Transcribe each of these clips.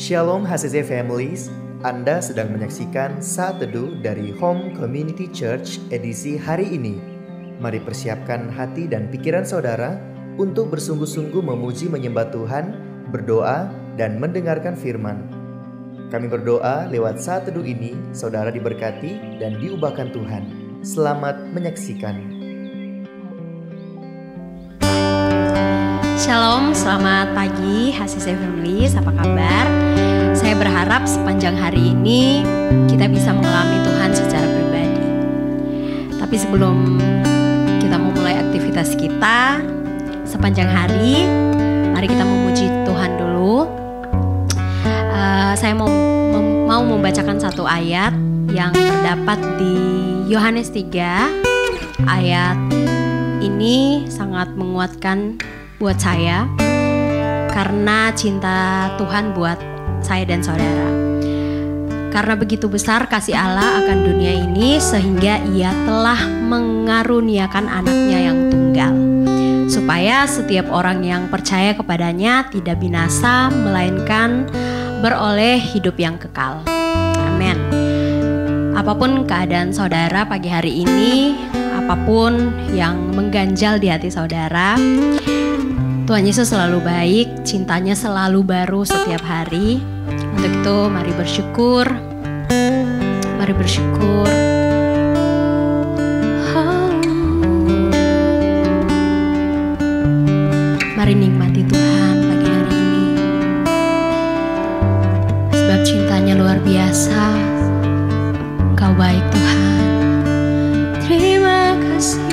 Shalom HCC Families, Anda sedang menyaksikan Saat Teduh dari Home Community Church edisi hari ini. Mari persiapkan hati dan pikiran saudara untuk bersungguh-sungguh memuji menyembah Tuhan, berdoa, dan mendengarkan firman. Kami berdoa lewat Saat Teduh ini, saudara diberkati dan diubahkan Tuhan. Selamat menyaksikan. Shalom, selamat pagi HCC Families, apa kabar? Saya berharap sepanjang hari ini kita bisa mengalami Tuhan secara pribadi. Tapi sebelum kita memulai aktivitas kita sepanjang hari, mari kita memuji Tuhan dulu. Saya mau membacakan satu ayat yang terdapat di Yohanes 3. Ayat ini sangat menguatkan buat saya karena cinta Tuhan buat saya dan saudara. Karena begitu besar kasih Allah akan dunia ini sehingga Ia telah mengaruniakan anaknya yang tunggal, supaya setiap orang yang percaya kepadanya tidak binasa melainkan beroleh hidup yang kekal. Amin. Apapun keadaan saudara pagi hari ini, apapun yang mengganjal di hati saudara, Tuhan Yesus selalu baik, cintanya selalu baru setiap hari. Untuk itu mari bersyukur. Mari bersyukur. Mari nikmati Tuhan pagi hari ini. Sebab cintanya luar biasa. Engkau baik Tuhan. Terima kasih.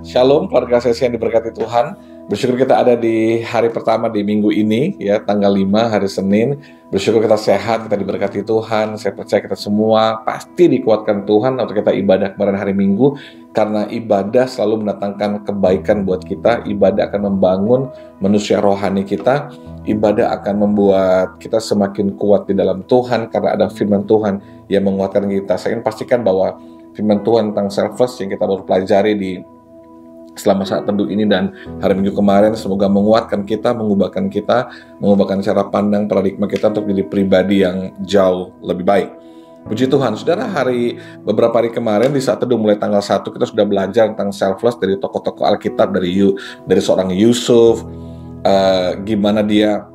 Shalom keluarga sesi yang diberkati Tuhan. Bersyukur kita ada di hari pertama di minggu ini, ya, tanggal 5 hari Senin. Bersyukur kita sehat, kita diberkati Tuhan. Saya percaya kita semua pasti dikuatkan Tuhan waktu kita ibadah kemarin hari Minggu. Karena ibadah selalu mendatangkan kebaikan buat kita. Ibadah akan membangun manusia rohani kita. Ibadah akan membuat kita semakin kuat di dalam Tuhan karena ada firman Tuhan yang menguatkan kita. Saya ingin pastikan bahwa firman Tuhan tentang selfless yang kita baru pelajari di selama saat teduh ini dan hari Minggu kemarin, semoga menguatkan kita, mengubahkan cara pandang paradigma kita untuk jadi pribadi yang jauh lebih baik. Puji Tuhan, saudara, beberapa hari kemarin di saat teduh mulai tanggal 1 kita sudah belajar tentang selfless dari tokoh-tokoh Alkitab, dari seorang Yusuf, gimana dia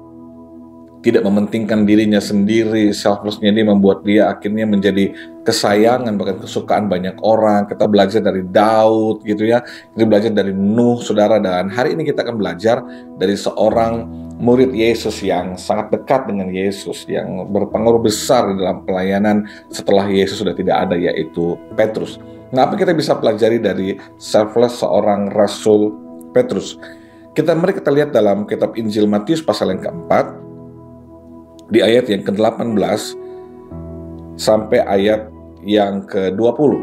tidak mementingkan dirinya sendiri. Selflessnya dia membuat dia akhirnya menjadi kesayangan, bahkan kesukaan banyak orang. Kita belajar dari Daud gitu ya, kita belajar dari Nuh, saudara. Dan hari ini kita akan belajar dari seorang murid Yesus yang sangat dekat dengan Yesus, yang berpengaruh besar di dalam pelayanan setelah Yesus sudah tidak ada, yaitu Petrus. Nah, apa kita bisa pelajari dari selfless seorang Rasul Petrus? Mari kita lihat dalam kitab Injil Matius pasal yang keempat, di ayat yang ke-18 sampai ayat yang ke-20.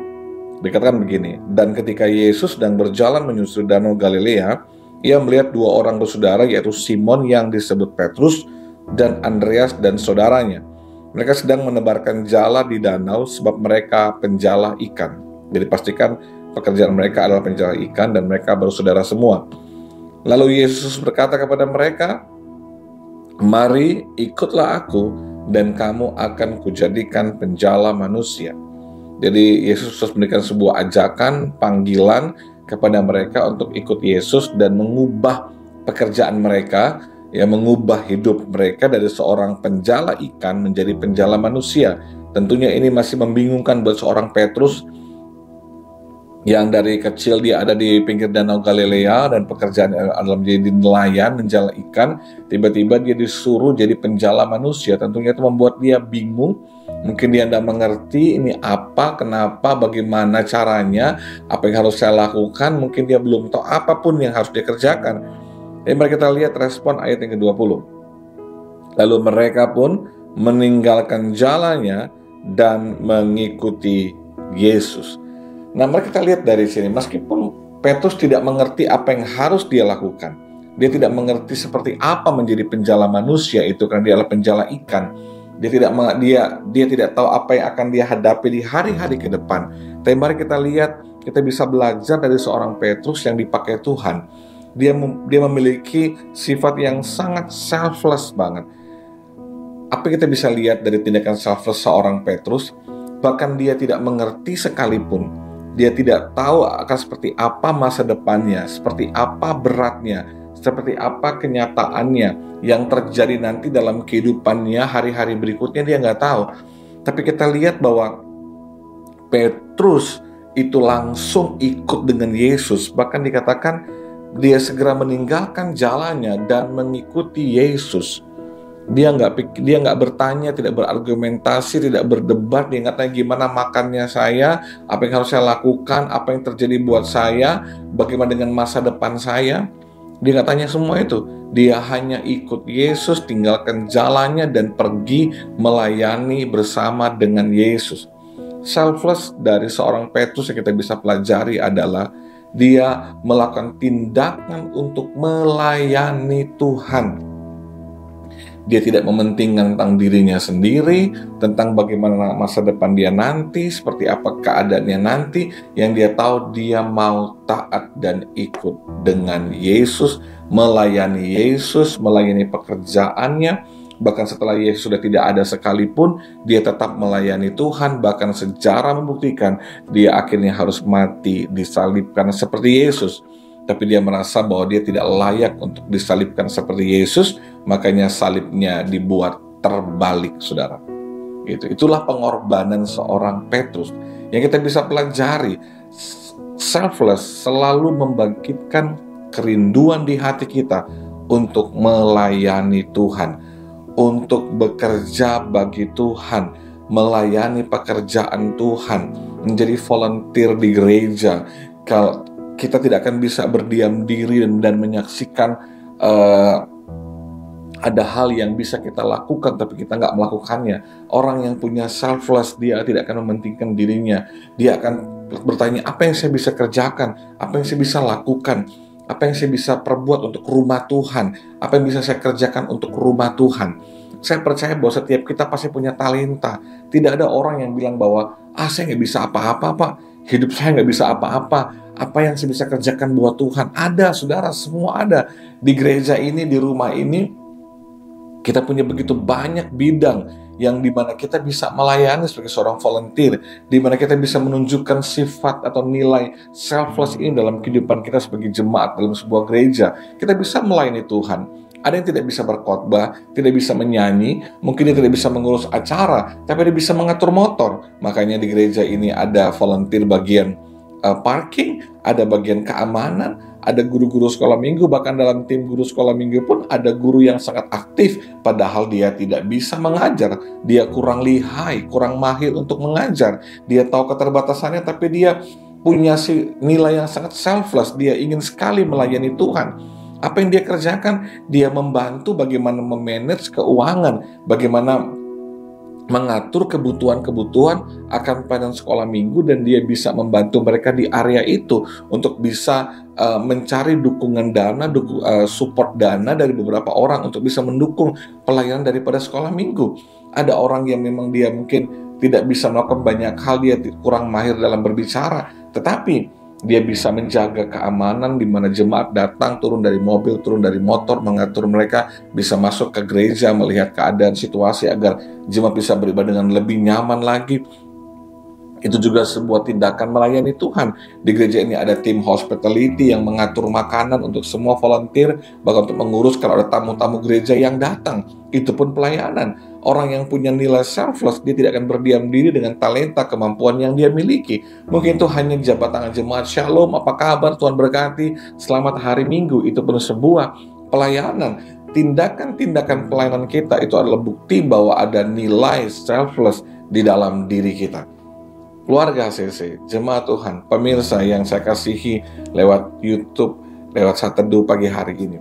Dikatakan begini, dan ketika Yesus sedang berjalan menyusuri danau Galilea, ia melihat dua orang bersaudara, yaitu Simon yang disebut Petrus dan Andreas dan saudaranya. Mereka sedang menebarkan jala di danau sebab mereka penjala ikan. Jadi pastikan pekerjaan mereka adalah penjala ikan dan mereka bersaudara semua. Lalu Yesus berkata kepada mereka, "Mari ikutlah aku dan kamu akan kujadikan penjala manusia." Jadi Yesus terus memberikan sebuah ajakan, panggilan kepada mereka untuk ikut Yesus dan mengubah pekerjaan mereka, ya, mengubah hidup mereka dari seorang penjala ikan menjadi penjala manusia. Tentunya ini masih membingungkan buat seorang Petrus yang dari kecil dia ada di pinggir danau Galilea dan pekerjaan adalah menjadi nelayan, menjala ikan. Tiba-tiba dia disuruh jadi penjala manusia. Tentunya itu membuat dia bingung. Mungkin dia tidak mengerti ini apa, kenapa, bagaimana caranya, apa yang harus saya lakukan. Mungkin dia belum tahu apapun yang harus dia kerjakan. Jadi mari kita lihat respon ayat yang ke-20. Lalu mereka pun meninggalkan jalannya dan mengikuti Yesus. Nah, mari kita lihat dari sini, meskipun Petrus tidak mengerti apa yang harus dia lakukan, dia tidak mengerti seperti apa menjadi penjala manusia itu karena dia adalah penjala ikan. Dia tidak tahu apa yang akan dia hadapi di hari-hari ke depan. Tapi mari kita lihat, kita bisa belajar dari seorang Petrus yang dipakai Tuhan. Dia memiliki sifat yang sangat selfless banget. Apa yang kita bisa lihat dari tindakan selfless seorang Petrus? Bahkan dia tidak mengerti sekalipun. Dia tidak tahu akan seperti apa masa depannya, seperti apa beratnya, seperti apa kenyataannya yang terjadi nanti dalam kehidupannya hari-hari berikutnya, dia nggak tahu. Tapi kita lihat bahwa Petrus itu langsung ikut dengan Yesus. Bahkan dikatakan dia segera meninggalkan jalannya dan mengikuti Yesus. Dia nggak bertanya, tidak berargumentasi, tidak berdebat. Dia nggak tanya gimana makannya saya, apa yang harus saya lakukan, apa yang terjadi buat saya, bagaimana dengan masa depan saya. Dia nggak tanya semua itu. Dia hanya ikut Yesus, tinggalkan jalannya dan pergi melayani bersama dengan Yesus. Selfless dari seorang Petrus yang kita bisa pelajari adalah dia melakukan tindakan untuk melayani Tuhan. Dia tidak mementingkan tentang dirinya sendiri, tentang bagaimana masa depan dia nanti, seperti apa keadaannya nanti. Yang dia tahu, dia mau taat dan ikut dengan Yesus, melayani Yesus, melayani pekerjaannya. Bahkan setelah Yesus sudah tidak ada sekalipun, dia tetap melayani Tuhan. Bahkan sejarah membuktikan dia akhirnya harus mati, disalibkan seperti Yesus. Tapi dia merasa bahwa dia tidak layak untuk disalibkan seperti Yesus, makanya salibnya dibuat terbalik, saudara. Itulah pengorbanan seorang Petrus yang kita bisa pelajari. Selfless selalu membangkitkan kerinduan di hati kita untuk melayani Tuhan, untuk bekerja bagi Tuhan, melayani pekerjaan Tuhan, menjadi volunteer di gereja. Kalau kita tidak akan bisa berdiam diri dan menyaksikan ada hal yang bisa kita lakukan tapi kita nggak melakukannya. Orang yang punya selfless, dia tidak akan mementingkan dirinya. Dia akan bertanya, apa yang saya bisa kerjakan, apa yang saya bisa lakukan, apa yang saya bisa perbuat untuk rumah Tuhan, apa yang bisa saya kerjakan untuk rumah Tuhan. Saya percaya bahwa setiap kita pasti punya talenta. Tidak ada orang yang bilang bahwa saya nggak bisa apa-apa, Pak. Hidup saya nggak bisa apa-apa. Apa yang saya bisa kerjakan buat Tuhan? Ada, saudara, semua ada. Di gereja ini, di rumah ini, kita punya begitu banyak bidang yang dimana kita bisa melayani sebagai seorang volunteer, dimana kita bisa menunjukkan sifat atau nilai selfless ini dalam kehidupan kita sebagai jemaat dalam sebuah gereja. Kita bisa melayani Tuhan. Ada yang tidak bisa berkhotbah, tidak bisa menyanyi, mungkin dia tidak bisa mengurus acara, tapi dia bisa mengatur motor. Makanya di gereja ini ada volunteer bagian parking, ada bagian keamanan, ada guru-guru sekolah minggu, bahkan dalam tim guru sekolah minggu pun ada guru yang sangat aktif, padahal dia tidak bisa mengajar, dia kurang lihai, kurang mahir untuk mengajar, dia tahu keterbatasannya, tapi dia punya nilai yang sangat selfless, dia ingin sekali melayani Tuhan. Apa yang dia kerjakan? Dia membantu bagaimana memanage keuangan, bagaimana mengatur kebutuhan-kebutuhan akan pelayanan sekolah minggu, dan dia bisa membantu mereka di area itu untuk bisa mencari dukungan dana, support dana dari beberapa orang untuk bisa mendukung pelayanan daripada sekolah minggu. Ada orang yang memang dia mungkin tidak bisa melakukan banyak hal, dia kurang mahir dalam berbicara, tetapi dia bisa menjaga keamanan di mana jemaat datang, turun dari mobil, turun dari motor, mengatur mereka bisa masuk ke gereja, melihat keadaan situasi agar jemaat bisa beribadah dengan lebih nyaman lagi. Itu juga sebuah tindakan melayani Tuhan. Di gereja ini ada tim hospitality yang mengatur makanan untuk semua volunteer, bahkan untuk mengurus kalau ada tamu-tamu gereja yang datang. Itu pun pelayanan. Orang yang punya nilai selfless, dia tidak akan berdiam diri dengan talenta, kemampuan yang dia miliki. Mungkin itu hanya jabat tangan jemaat, shalom, apa kabar, Tuhan berkati, selamat hari Minggu. Itu pun sebuah pelayanan. Tindakan-tindakan pelayanan kita itu adalah bukti bahwa ada nilai selfless di dalam diri kita. Keluarga HCC, jemaat Tuhan, pemirsa yang saya kasihi lewat YouTube, lewat Saat Teduh pagi hari ini.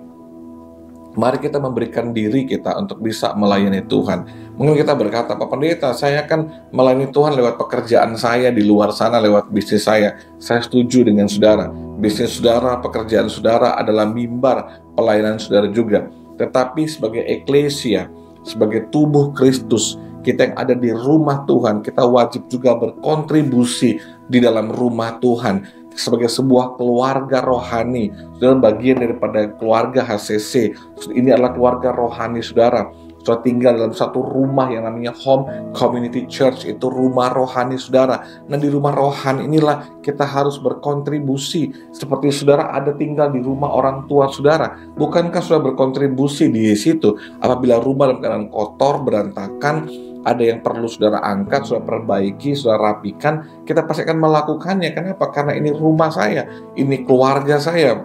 Mari kita memberikan diri kita untuk bisa melayani Tuhan. Mungkin kita berkata, Pak Pendeta, saya akan melayani Tuhan lewat pekerjaan saya di luar sana, lewat bisnis saya. Saya setuju dengan saudara. Bisnis saudara, pekerjaan saudara adalah mimbar pelayanan saudara juga. Tetapi sebagai eklesia, sebagai tubuh Kristus, kita yang ada di rumah Tuhan, kita wajib juga berkontribusi di dalam rumah Tuhan. Sebagai sebuah keluarga rohani, saudara bagian daripada keluarga HCC. Ini adalah keluarga rohani saudara. Saudara tinggal dalam satu rumah yang namanya Home Community Church, itu rumah rohani saudara. Nah, di rumah rohani inilah kita harus berkontribusi. Seperti saudara ada tinggal di rumah orang tua saudara, bukankah saudara berkontribusi di situ? Apabila rumah dalam keadaan kotor, berantakan, ada yang perlu saudara angkat, saudara perbaiki, saudara rapikan, kita pasti akan melakukannya. Kenapa? Karena ini rumah saya, ini keluarga saya.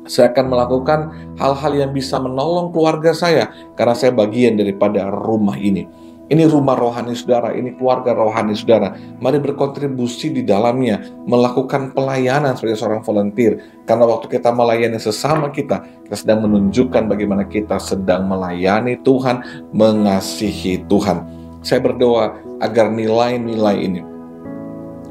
Saya akan melakukan hal-hal yang bisa menolong keluarga saya, karena saya bagian daripada rumah ini. Ini rumah rohani saudara, ini keluarga rohani saudara. Mari berkontribusi di dalamnya, melakukan pelayanan sebagai seorang volunteer. Karena waktu kita melayani sesama kita sedang menunjukkan bagaimana kita sedang melayani Tuhan, mengasihi Tuhan. Saya berdoa agar nilai-nilai ini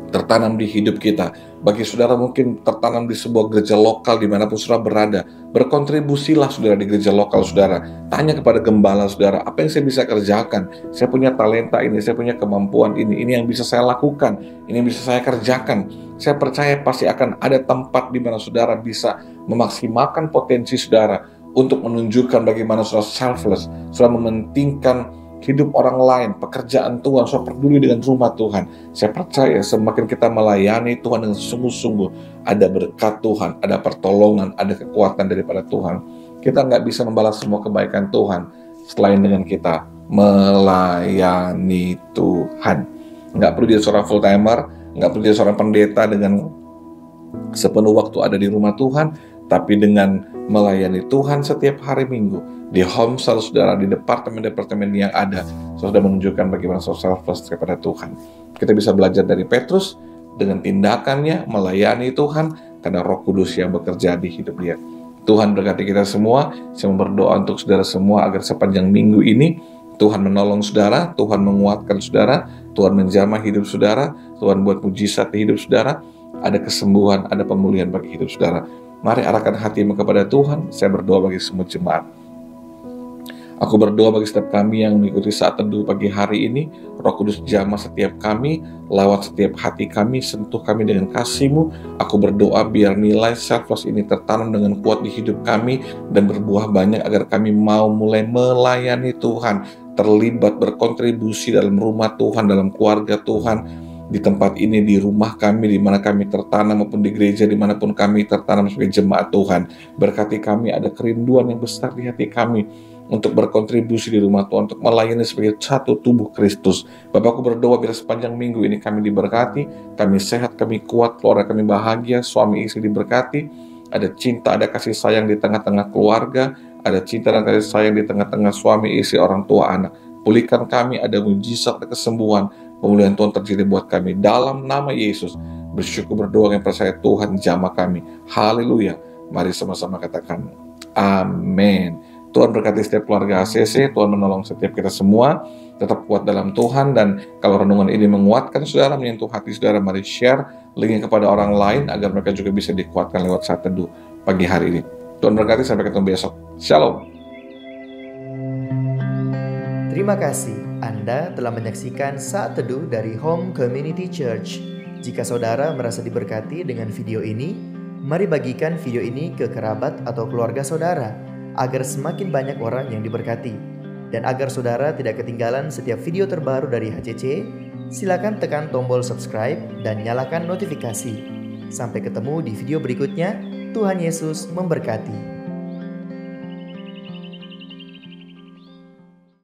tertanam di hidup kita. Bagi saudara mungkin tertanam di sebuah gereja lokal dimanapun saudara berada, berkontribusilah saudara di gereja lokal saudara. Tanya kepada gembala saudara, apa yang saya bisa kerjakan? Saya punya talenta ini, saya punya kemampuan ini yang bisa saya lakukan, ini yang bisa saya kerjakan. Saya percaya pasti akan ada tempat di mana saudara bisa memaksimalkan potensi saudara untuk menunjukkan bagaimana saudara selfless, saudara mementingkan hidup orang lain, pekerjaan Tuhan, so peduli dengan rumah Tuhan. Saya percaya semakin kita melayani Tuhan dengan sungguh-sungguh, ada berkat Tuhan, ada pertolongan, ada kekuatan daripada Tuhan. Kita nggak bisa membalas semua kebaikan Tuhan selain dengan kita melayani Tuhan. Nggak perlu jadi seorang full timer, nggak perlu jadi seorang pendeta dengan sepenuh waktu ada di rumah Tuhan, tapi dengan melayani Tuhan setiap hari Minggu di home saudara, di departemen-departemen yang ada, sudah menunjukkan bagaimana selfless kepada Tuhan. Kita bisa belajar dari Petrus dengan tindakannya melayani Tuhan, karena Roh Kudus yang bekerja di hidup dia. Tuhan berkati kita semua. Saya berdoa untuk saudara semua agar sepanjang minggu ini Tuhan menolong saudara, Tuhan menguatkan saudara, Tuhan menjamah hidup saudara, Tuhan buat mujizat di hidup saudara, ada kesembuhan, ada pemulihan bagi hidup saudara. Mari arahkan hatimu kepada Tuhan. Saya berdoa bagi semua jemaat. Aku berdoa bagi setiap kami yang mengikuti saat teduh pagi hari ini. Roh Kudus jamah setiap kami, lawat setiap hati kami, sentuh kami dengan kasih-Mu. Aku berdoa biar nilai selfless ini tertanam dengan kuat di hidup kami dan berbuah banyak agar kami mau mulai melayani Tuhan, terlibat berkontribusi dalam rumah Tuhan, dalam keluarga Tuhan, di tempat ini, di rumah kami, di mana kami tertanam, maupun di gereja dimanapun kami tertanam sebagai jemaat Tuhan. Berkati kami, ada kerinduan yang besar di hati kami untuk berkontribusi di rumah Tuhan, untuk melayani sebagai satu tubuh Kristus. Bapakku berdoa biar sepanjang minggu ini kami diberkati, kami sehat, kami kuat, keluarga kami bahagia, suami istri diberkati, ada cinta, ada kasih sayang di tengah-tengah keluarga, ada cinta dan kasih sayang di tengah-tengah suami istri, orang tua, anak. Pulihkan kami, ada mujizat dan kesembuhan, pemulihan Tuhan terjadi buat kami. Dalam nama Yesus, bersyukur berdoa yang percaya Tuhan jamah kami. Haleluya. Mari sama-sama katakan amin. Tuhan berkati setiap keluarga ACC, Tuhan menolong setiap kita semua, tetap kuat dalam Tuhan. Dan kalau renungan ini menguatkan saudara, menyentuh hati saudara, mari share linknya kepada orang lain agar mereka juga bisa dikuatkan lewat saat teduh pagi hari ini. Tuhan berkati, sampai ketemu besok. Shalom. Terima kasih Anda telah menyaksikan Saat Teduh dari Home Community Church. Jika saudara merasa diberkati dengan video ini, mari bagikan video ini ke kerabat atau keluarga saudara, agar semakin banyak orang yang diberkati. Dan agar saudara tidak ketinggalan setiap video terbaru dari HCC, silakan tekan tombol subscribe dan nyalakan notifikasi. Sampai ketemu di video berikutnya. Tuhan Yesus memberkati.